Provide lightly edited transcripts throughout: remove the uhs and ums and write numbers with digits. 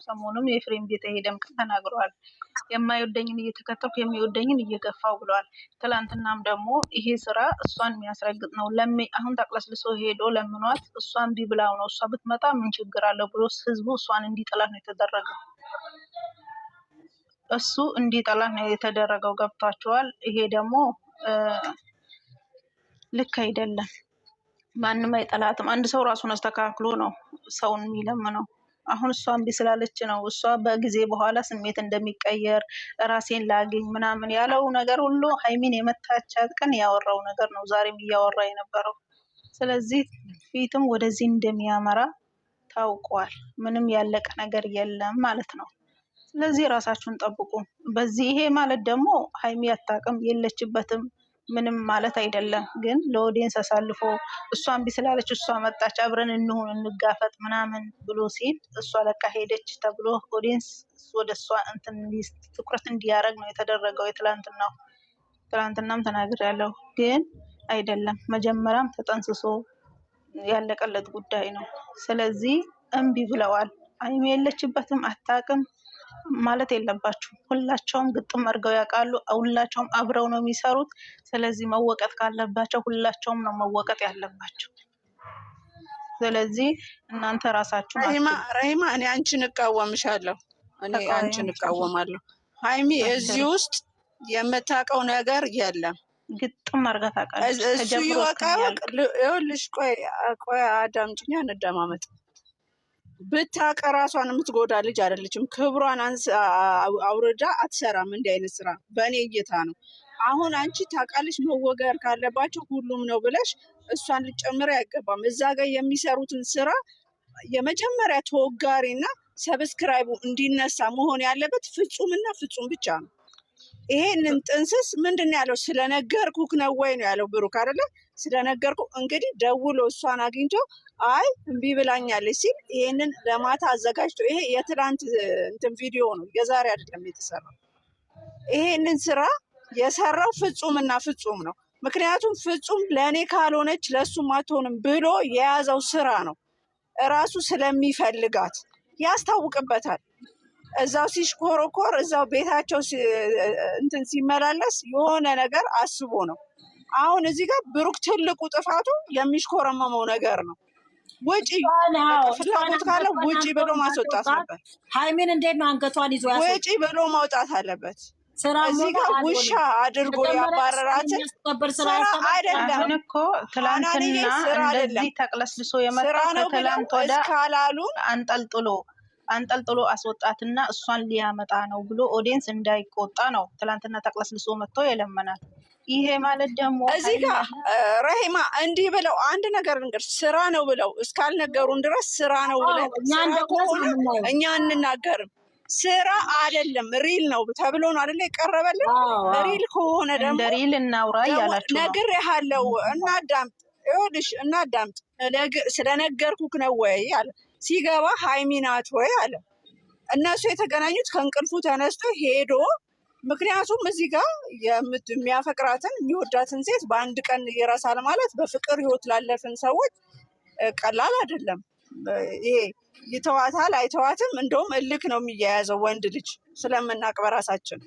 ሰሞኑም የኤፍሬም ቤት ሄደም ተናግሯል። የማይወደኝን እየተከተልኩ የሚወደኝን እየገፋው ብለዋል። ትላንትናም ደግሞ ይሄ ስራ እሷን የሚያስረግጥ ነው። አሁን ተቅለስልሶ ሄዶ ለምኗት እሷን ቢብላው ነው እሷ ብትመጣ ምን ችግር አለው ብሎ ህዝቡ እሷን እንዲጠላት ነው የተደረገው። እሱ እንዲጠላት ነው የተደረገው። ገብቷቸዋል። ይሄ ደግሞ ልክ አይደለም። ማንም አይጠላትም። አንድ ሰው ራሱን አስተካክሎ ነው ሰውን የሚለምነው። አሁን እሷ እምቢ ስላለች ነው እሷ በጊዜ በኋላ ስሜት እንደሚቀየር ራሴን ላገኝ ምናምን ያለው ነገር ሁሉ ሀይሚን የመታቻት ቀን ያወራው ነገር ነው ዛሬም እያወራ የነበረው። ስለዚህ ፊትም ወደዚህ እንደሚያመራ ታውቋል። ምንም ያለቀ ነገር የለም ማለት ነው። ስለዚህ ራሳችሁን ጠብቁ። በዚህ ይሄ ማለት ደግሞ ሀይሚ አታውቅም የለችበትም ምንም ማለት አይደለም። ግን ለኦዲየንስ አሳልፎ እሷ እምቢ ስላለች እሷ መጣች አብረን እንሁን እንጋፈጥ ምናምን ብሎ ሲል እሷ ለቃ ሄደች ተብሎ ኦዲየንስ ወደ እሷ እንትን ትኩረት እንዲያደርግ ነው የተደረገው። ትላንትናም ተናግሬያለሁ። ግን አይደለም መጀመሪያም ተጠንስሶ ያለቀለት ጉዳይ ነው። ስለዚህ እምቢ ብለዋል። ሀይሚ የለችበትም አታውቅም ማለት የለባችሁ። ሁላቸውም ግጥም አድርገው ያውቃሉ። ሁላቸውም አብረው ነው የሚሰሩት። ስለዚህ መወቀጥ ካለባቸው ሁላቸውም ነው መወቀጥ ያለባቸው። ስለዚህ እናንተ ራሳችሁ ረሂማ እኔ አንቺን እቃወምሻለሁ። እኔ አንቺን እቃወማለሁ። ሀይሚ እዚህ ውስጥ የምታውቀው ነገር የለም። ግጥም አድርጋ ታውቃለች። እሱ ይወቃው። ይኸውልሽ ቆይ አዳምጪኝ፣ እንደማመጥ ብታውቅ ራሷን የምትጎዳ ልጅ አይደለችም። ክብሯን አውርዳ አትሰራም እንዲህ አይነት ስራ በእኔ እይታ ነው። አሁን አንቺ ታውቃለች መወገር ካለባቸው ሁሉም ነው ብለሽ እሷን ልጨምር አይገባም። እዛ ጋር የሚሰሩትን ስራ የመጀመሪያ ተወጋሪና ሰብስክራይቡ እንዲነሳ መሆን ያለበት ፍጹምና ፍጹም ብቻ ነው። ይሄንን ጥንስስ ምንድን ያለው ስለነገርኩክ ነው ወይ ነው ያለው ብሩክ አይደለ? ስለነገርኩ እንግዲህ ደውሎ እሷን አግኝቶ አይ እምቢ ብላኛለች ሲል ይሄንን ለማታ አዘጋጅቶ ይሄ የትላንት እንትን ቪዲዮ ነው የዛሬ አይደለም የተሰራው። ይሄንን ስራ የሰራው ፍጹምና ፍጹም ነው። ምክንያቱም ፍጹም ለእኔ ካልሆነች ለእሱም አትሆንም ብሎ የያዘው ስራ ነው። እራሱ ስለሚፈልጋት ያስታውቅበታል። እዛው ሲሽኮረኮር እዛው ቤታቸው እንትን ሲመላለስ የሆነ ነገር አስቦ ነው። አሁን እዚህ ጋር ብሩክ ትልቁ ጥፋቱ የሚሽኮረመመው ነገር ነው። ውጪ ፍላጎት ካለ ውጪ ብሎ ማስወጣት ነበር። ሀይሚን እንዴት ነው አንገቷን ይዞ ውጪ ብሎ ማውጣት አለበት። እዚህ ጋር ውሻ አድርጎ ያባረራትን ስራ አይደለም እኮ ትላንትና እንደዚህ ተቅለስልሶ የመጣ ከትላንት ወደ እስካላሉን አንጠልጥሎ አስወጣትና እሷን ሊያመጣ ነው ብሎ ኦዲየንስ እንዳይቆጣ ነው ትላንትና ተቅለስልሶ መጥቶ የለመናት። ይሄ ማለት ደግሞ እዚህ ጋር ረሂማ እንዲህ ብለው አንድ ነገር እንግዲህ ስራ ነው ብለው እስካልነገሩን ድረስ ስራ ነው ብለው እኛ እንናገርም። ስራ አይደለም ሪል ነው ተብሎ ነው አይደለ የቀረበልን። ሪል ከሆነ ደግሞ እንደ ሪል እናውራ ያላችሁ ነግሬሃለሁ። እናዳምጥ፣ ይኸውልሽ እናዳምጥ። ስለነገርኩክ ነው ወይ አለ። ሲገባ ሀይሚ ናት ወይ አለ። እነሱ የተገናኙት ከእንቅልፉ ተነስቶ ሄዶ ምክንያቱም እዚህ ጋር የሚያፈቅራትን የሚወዳትን ሴት በአንድ ቀን ይረሳል ማለት በፍቅር ህይወት ላለፍን ሰዎች ቀላል አይደለም። ይሄ ይተዋታል አይተዋትም እንደውም እልክ ነው የሚያያዘው ወንድ ልጅ ስለምናቅ በራሳችን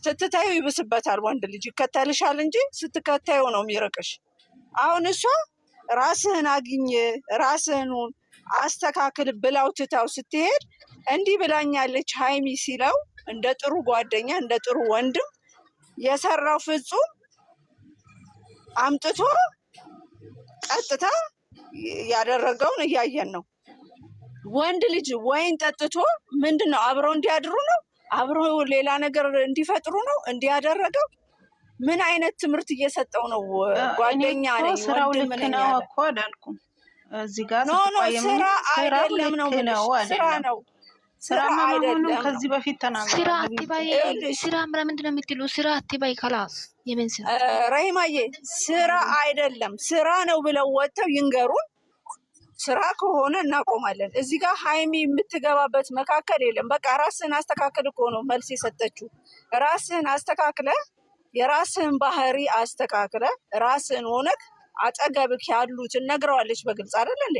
ስትታዩ ይብስበታል። ወንድ ልጅ ይከተልሻል እንጂ ስትከታዩ ነው የሚርቅሽ። አሁን እሷ ራስህን አግኝ ራስህን አስተካክል ብላው ትታው ስትሄድ እንዲህ ብላኛለች ሀይሚ ሲለው እንደ ጥሩ ጓደኛ እንደ ጥሩ ወንድም የሰራው ፍጹም አምጥቶ ቀጥታ ያደረገውን እያየን ነው። ወንድ ልጅ ወይን ጠጥቶ ምንድነው አብረው እንዲያድሩ ነው አብረው ሌላ ነገር እንዲፈጥሩ ነው እንዲያደረገው። ምን አይነት ትምህርት እየሰጠው ነው? ጓደኛ ነኝ ስራው ልክ ነው እኮ አላልኩም። እዚህ ጋር ስራ አይደለም ነው ስራ ነው ስራ አይደለም። ከዚህ በፊት ተናግረው ስራ አትባይ ስራ ምንድነው የምትሉ? ስራ አትባይ ካላስ የምን ስራ ረሂማዬ ስራ አይደለም ስራ ነው ብለው ወጥተው ይንገሩን። ስራ ከሆነ እናቆማለን። እዚህ ጋር ሀይሚ የምትገባበት መካከል የለም። በቃ ራስህን አስተካክል እኮ ነው መልስ የሰጠችው። ራስህን አስተካክለ የራስህን ባህሪ አስተካክለ ራስህን ሆነክ አጠገብክ ያሉትን ነግረዋለች በግልጽ አይደል እንዴ?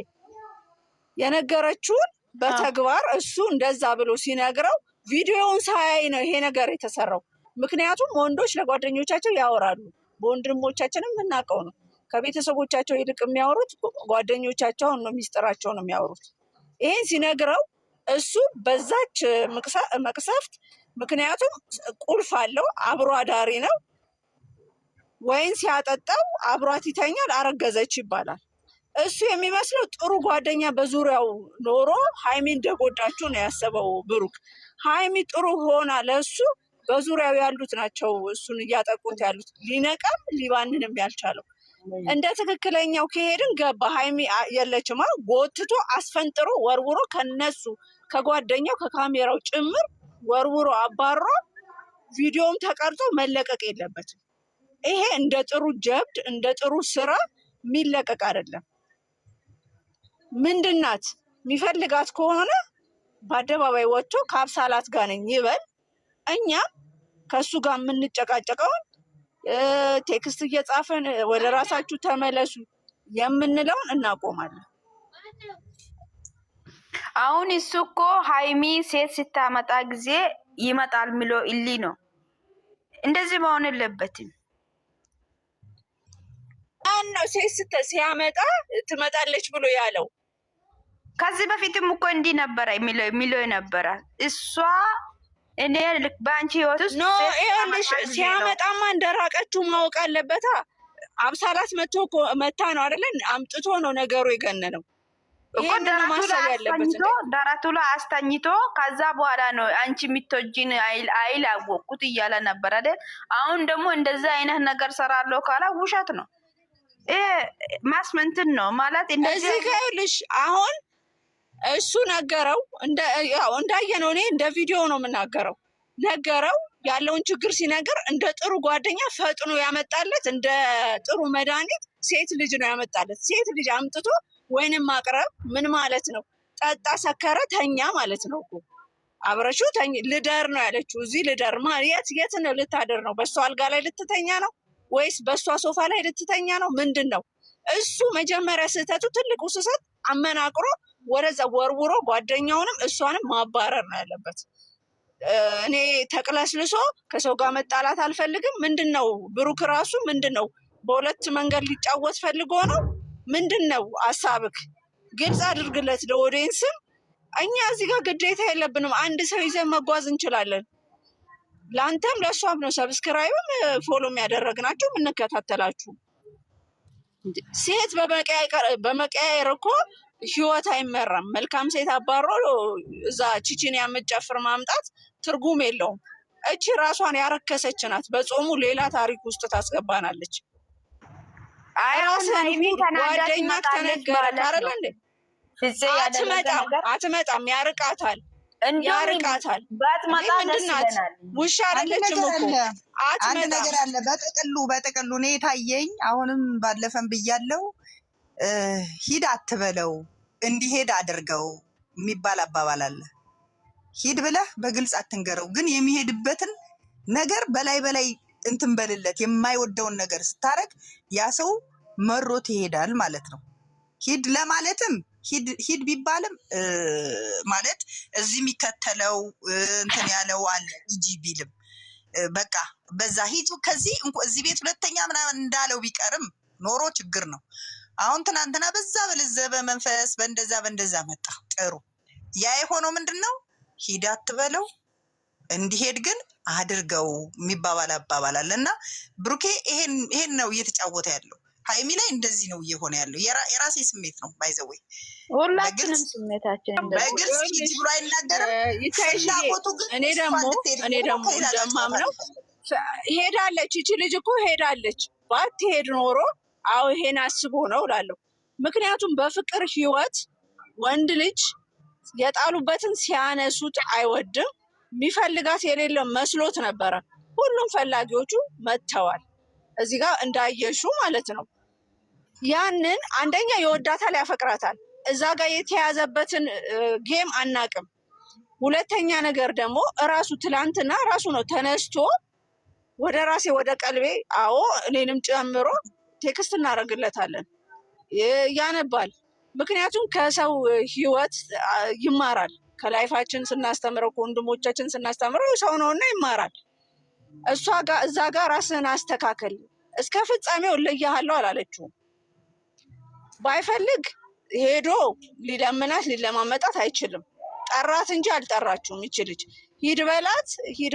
የነገረችውን በተግባር እሱ እንደዛ ብሎ ሲነግረው ቪዲዮውን ሳያይ ነው ይሄ ነገር የተሰራው። ምክንያቱም ወንዶች ለጓደኞቻቸው ያወራሉ። በወንድሞቻችንም የምናውቀው ነው። ከቤተሰቦቻቸው ይልቅ የሚያወሩት ጓደኞቻቸውን ነው፣ ሚስጥራቸውን ነው የሚያወሩት። ይሄን ሲነግረው እሱ በዛች መቅሰፍት፣ ምክንያቱም ቁልፍ አለው፣ አብሮ አዳሪ ነው። ወይን ሲያጠጣው አብሯት ይተኛል፣ አረገዘች ይባላል። እሱ የሚመስለው ጥሩ ጓደኛ በዙሪያው ኖሮ ሀይሚ እንደጎዳችው ነው ያሰበው ብሩክ። ሀይሚ ጥሩ ሆና ለእሱ በዙሪያው ያሉት ናቸው እሱን እያጠቁት ያሉት፣ ሊነቃም ሊባንንም ያልቻለው። እንደ ትክክለኛው ከሄድን ገባ ሀይሚ የለችማ፣ ጎትቶ አስፈንጥሮ ወርውሮ ከነሱ ከጓደኛው ከካሜራው ጭምር ወርውሮ አባሮ ቪዲዮም ተቀርጾ መለቀቅ የለበትም። ይሄ እንደ ጥሩ ጀብድ እንደ ጥሩ ስራ የሚለቀቅ አይደለም። ምንድናት የሚፈልጋት ከሆነ በአደባባይ ወጥቶ ከአብሳላት ጋር ነኝ ይበል። እኛም ከእሱ ጋር የምንጨቃጨቀውን ቴክስት እየጻፈን ወደ ራሳችሁ ተመለሱ የምንለውን እናቆማለን። አሁን እሱ እኮ ሀይሚ ሴት ስታመጣ ጊዜ ይመጣል ምሎ ኢሊ ነው። እንደዚህ መሆን የለበትም። ነው ሴት ሲያመጣ ትመጣለች ብሎ ያለው? ከዚህ በፊትም እኮ እንዲህ ነበረ የሚለው ነበረ። እሷ እኔ ልክ በአንቺ ህይወት ውስጥ ኖ ይኸውልሽ፣ ሲያመጣማ እንደራቀችው ማወቅ አለበታ። አብሳላት መታ ነው አይደለ? አምጥቶ ነው ነገሩ የገነነው እኮ። ደረቱ ላይ አስተኝቶ ከዛ በኋላ ነው አንቺ የምትወጂን አይል አወቅኩት እያለ ነበር አይደል? አሁን ደግሞ እንደዛ አይነት ነገር ሰራለሁ ካላ ውሸት ነው። ማስመንትን ነው ማለት እንደዚህ። እዚህ ጋር ይኸውልሽ አሁን እሱ ነገረው፣ እንዳየነው እኔ እንደ ቪዲዮ ነው የምናገረው። ነገረው ያለውን ችግር ሲነገር እንደ ጥሩ ጓደኛ ፈጥኖ ያመጣለት፣ እንደ ጥሩ መድኃኒት ሴት ልጅ ነው ያመጣለት። ሴት ልጅ አምጥቶ ወይንም ማቅረብ ምን ማለት ነው? ጠጣ፣ ሰከረ፣ ተኛ ማለት ነው እኮ። አብረሹ ልደር ነው ያለችው። እዚህ ልደር የት ነው ልታደር ነው? በእሷ አልጋ ላይ ልትተኛ ነው ወይስ በእሷ ሶፋ ላይ ልትተኛ ነው? ምንድን ነው እሱ? መጀመሪያ ስህተቱ፣ ትልቁ ስህተት አመናቅሮ ወደዛ ወርውሮ ጓደኛውንም እሷንም ማባረር ነው ያለበት። እኔ ተቅለስልሶ ከሰው ጋር መጣላት አልፈልግም። ምንድን ነው ብሩክ ራሱ ምንድን ነው በሁለት መንገድ ሊጫወት ፈልጎ ነው? ምንድን ነው ሀሳብክ? ግልጽ አድርግለት ለኦዲየንስም። እኛ እዚህ ጋር ግዴታ የለብንም። አንድ ሰው ይዘን መጓዝ እንችላለን። ለአንተም ለእሷም ነው ሰብስክራይብም ፎሎም ያደረግናችሁ የምንከታተላችሁ። ሴት በመቀያየር እኮ ህይወት አይመራም። መልካም ሴት አባሮ እዛ ቺቺን የምትጨፍር ማምጣት ትርጉም የለውም። እቺ ራሷን ያረከሰች ናት። በጾሙ ሌላ ታሪክ ውስጥ ታስገባናለች። ጓደኛ ተነገረ አይደለ እንዴ? አትመጣም፣ ያርቃታል። ምንድናት? ውሻ አይደለችም እኮ አንድ ነገር አለ። በጥቅሉ እኔ የታየኝ አሁንም ባለፈን ብያለው፣ ሂድ አትበለው እንዲሄድ አድርገው የሚባል አባባል አለ። ሂድ ብለህ በግልጽ አትንገረው፣ ግን የሚሄድበትን ነገር በላይ እንትን በልለት። የማይወደውን ነገር ስታረግ ያ ሰው መሮት ይሄዳል ማለት ነው። ሂድ ለማለትም ሂድ ቢባልም ማለት እዚህ የሚከተለው እንትን ያለው አለ እንጂ ቢልም በቃ በዛ ሂድ ከዚህ እዚህ ቤት ሁለተኛ ምናምን እንዳለው ቢቀርም ኖሮ ችግር ነው። አሁን ትናንትና በዛ በለዘበ መንፈስ በእንደዛ መጣ። ጥሩ ያ የሆነው ምንድን ነው? ሂድ አትበለው እንዲሄድ ግን አድርገው የሚባባል አባባል አለ እና ብሩኬ ይሄን ነው እየተጫወተ ያለው። ሀይሚ ላይ እንደዚህ ነው እየሆነ ያለው። የራሴ ስሜት ነው ባይዘወይ፣ ሁላችንም ስሜታችን በግልጽ ሂጂ ብሎ አይናገርም። ፍላጎቱ ግን እኔ ደግሞ እንደማምነው ሄዳለች። ይቺ ልጅ እኮ ሄዳለች። ባትሄድ ኖሮ አዎ ይሄን አስቦ ነው እላለሁ። ምክንያቱም በፍቅር ህይወት ወንድ ልጅ የጣሉበትን ሲያነሱት አይወድም። የሚፈልጋት የሌለ መስሎት ነበረ። ሁሉም ፈላጊዎቹ መጥተዋል እዚህ ጋር እንዳየሹ ማለት ነው። ያንን አንደኛ ይወዳታል፣ ያፈቅራታል። እዛ ጋር የተያዘበትን ጌም አናቅም። ሁለተኛ ነገር ደግሞ እራሱ ትላንትና ራሱ ነው ተነስቶ ወደ ራሴ ወደ ቀልቤ፣ አዎ እኔንም ጨምሮ ቴክስት እናደርግለታለን፣ ያነባል። ምክንያቱም ከሰው ህይወት ይማራል። ከላይፋችን ስናስተምረው ከወንድሞቻችን ስናስተምረው ሰው ነውና ይማራል። እዛ ጋር ራስህን አስተካከል፣ እስከ ፍጻሜው እለያለሁ አላለችውም። ባይፈልግ ሄዶ ሊለምናት ሊለማመጣት አይችልም። ጠራት እንጂ አልጠራችውም። ይች ልጅ ሂድ በላት ሂድ